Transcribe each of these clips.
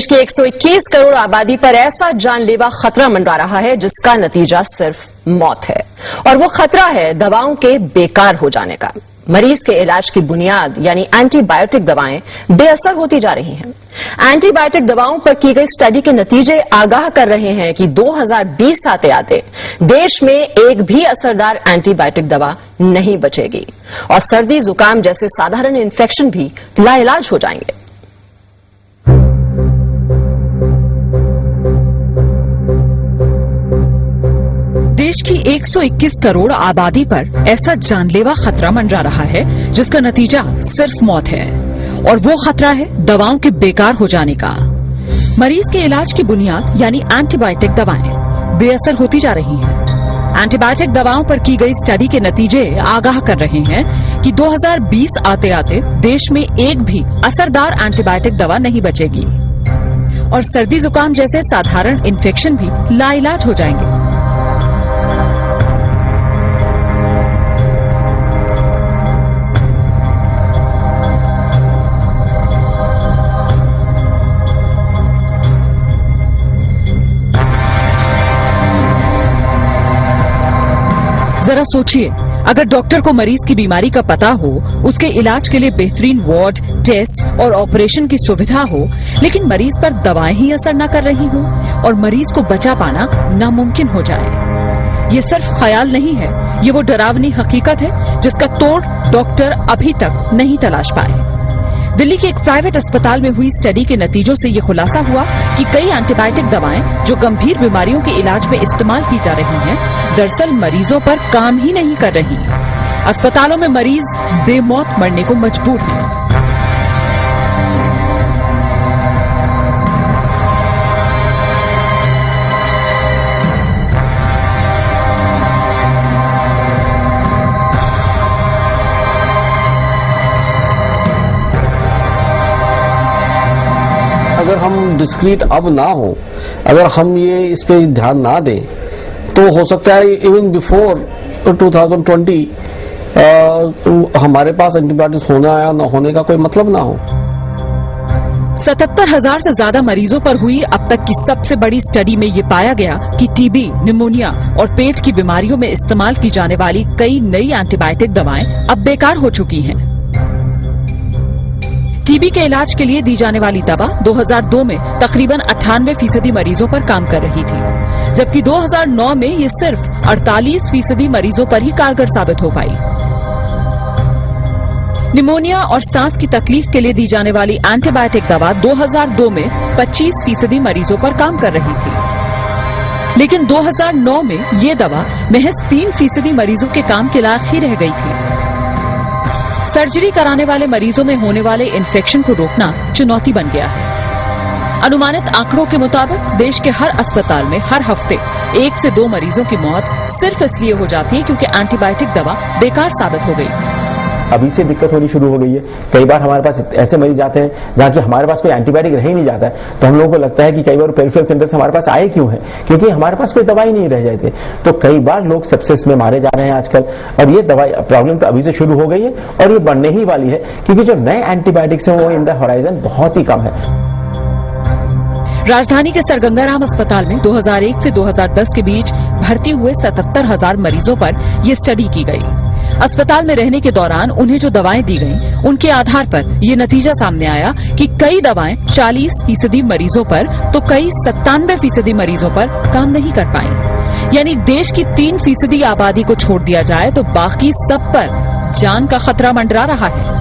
देश की 121 करोड़ आबादी पर ऐसा जानलेवा खतरा मंडरा रहा है जिसका नतीजा सिर्फ मौत है, और वो खतरा है दवाओं के बेकार हो जाने का। मरीज के इलाज की बुनियाद यानी एंटीबायोटिक दवाएं बेअसर होती जा रही हैं। एंटीबायोटिक दवाओं पर की गई स्टडी के नतीजे आगाह कर रहे हैं कि 2020 आते आते देश में एक भी असरदार एंटीबायोटिक दवा नहीं बचेगी और सर्दी जुकाम जैसे साधारण इन्फेक्शन भी लाइलाज हो जाएंगे। देश की 121 करोड़ आबादी पर ऐसा जानलेवा खतरा मंडरा रहा है जिसका नतीजा सिर्फ मौत है, और वो खतरा है दवाओं के बेकार हो जाने का। मरीज के इलाज की बुनियाद यानी एंटीबायोटिक दवाएं बेअसर होती जा रही हैं। एंटीबायोटिक दवाओं पर की गई स्टडी के नतीजे आगाह कर रहे हैं कि 2020 आते आते देश में एक भी असरदार एंटीबायोटिक दवा नहीं बचेगी और सर्दी जुकाम जैसे साधारण इन्फेक्शन भी लाइलाज हो जाएंगे। जरा सोचिए, अगर डॉक्टर को मरीज की बीमारी का पता हो, उसके इलाज के लिए बेहतरीन वार्ड, टेस्ट और ऑपरेशन की सुविधा हो, लेकिन मरीज पर दवाएं ही असर न कर रही हों और मरीज को बचा पाना नामुमकिन हो जाए। ये सिर्फ ख्याल नहीं है, ये वो डरावनी हकीकत है जिसका तोड़ डॉक्टर अभी तक नहीं तलाश पाए। दिल्ली के एक प्राइवेट अस्पताल में हुई स्टडी के नतीजों से ये खुलासा हुआ कि कई एंटीबायोटिक दवाएं जो गंभीर बीमारियों के इलाज में इस्तेमाल की जा रही हैं, दरअसल मरीजों पर काम ही नहीं कर रही। अस्पतालों में मरीज बेमौत मरने को मजबूर हैं। अगर हम डिस्क्रीट अब ना हो, अगर हम ये इस पे ध्यान ना दें, तो हो सकता है इवन बिफोर 2020 हमारे पास एंटीबायोटिक्स होना या न होने का कोई मतलब ना हो। 77,000 से ज्यादा मरीजों पर हुई अब तक की सबसे बड़ी स्टडी में ये पाया गया कि टीबी, निमोनिया और पेट की बीमारियों में इस्तेमाल की जाने वाली कई नई एंटीबायोटिक दवाएं अब बेकार हो चुकी हैं। टीबी के इलाज के लिए दी जाने वाली दवा 2002 में तकरीबन 98% मरीजों पर काम कर रही थी, जबकि 2009 में ये सिर्फ 48% मरीजों पर ही कारगर साबित हो पाई। निमोनिया और सांस की तकलीफ के लिए दी जाने वाली एंटीबायोटिक दवा 2002 में 25% मरीजों पर काम कर रही थी, लेकिन 2009 में ये दवा महज 3% मरीजों के काम के लायक ही रह गई थी। सर्जरी कराने वाले मरीजों में होने वाले इन्फेक्शन को रोकना चुनौती बन गया है। अनुमानित आंकड़ों के मुताबिक देश के हर अस्पताल में हर हफ्ते 1 से 2 मरीजों की मौत सिर्फ इसलिए हो जाती है क्योंकि एंटीबायोटिक दवा बेकार साबित हो गई। अभी से दिक्कत होनी शुरू हो गई है। कई बार हमारे पास ऐसे मरीज आते हैं जहाँ की हमारे पास कोई एंटीबायोटिक रह ही नहीं जाता है, तो हम लोगों को लगता है कि कई बार पेरिफेरल सेंटर से हमारे पास आए क्यों है, क्योंकि हमारे पास कोई दवाई नहीं रह जाती। तो कई बार लोग सेप्सिस में मारे जा रहे हैं आजकल, और ये दवाई प्रॉब्लम तो अभी से शुरू हो गई है और ये बढ़ने ही वाली है, क्योंकि जो नए एंटीबायोटिक्स हैं वो इन द होराइजन बहुत ही कम है। राजधानी के सर गंगाराम अस्पताल में 2001 से 2010 के बीच भर्ती हुए 77,000 मरीजों पर यह स्टडी की गई। अस्पताल में रहने के दौरान उन्हें जो दवाएं दी गईं, उनके आधार पर ये नतीजा सामने आया कि कई दवाएं 40% मरीजों पर तो कई 97% मरीजों पर काम नहीं कर पाई। यानी देश की 3% आबादी को छोड़ दिया जाए तो बाकी सब पर जान का खतरा मंडरा रहा है।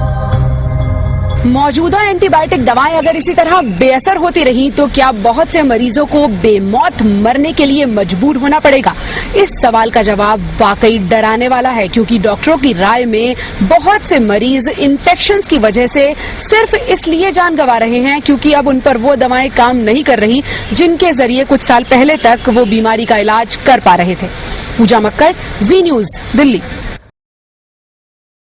मौजूदा एंटीबायोटिक दवाएं अगर इसी तरह बेअसर होती रही तो क्या बहुत से मरीजों को बेमौत मरने के लिए मजबूर होना पड़ेगा? इस सवाल का जवाब वाकई डराने वाला है, क्योंकि डॉक्टरों की राय में बहुत से मरीज इन्फेक्शंस की वजह से सिर्फ इसलिए जान गंवा रहे हैं क्योंकि अब उन पर वो दवाएं काम नहीं कर रही जिनके जरिए कुछ साल पहले तक वो बीमारी का इलाज कर पा रहे थे। पूजा मक्कड़, जी न्यूज, दिल्ली।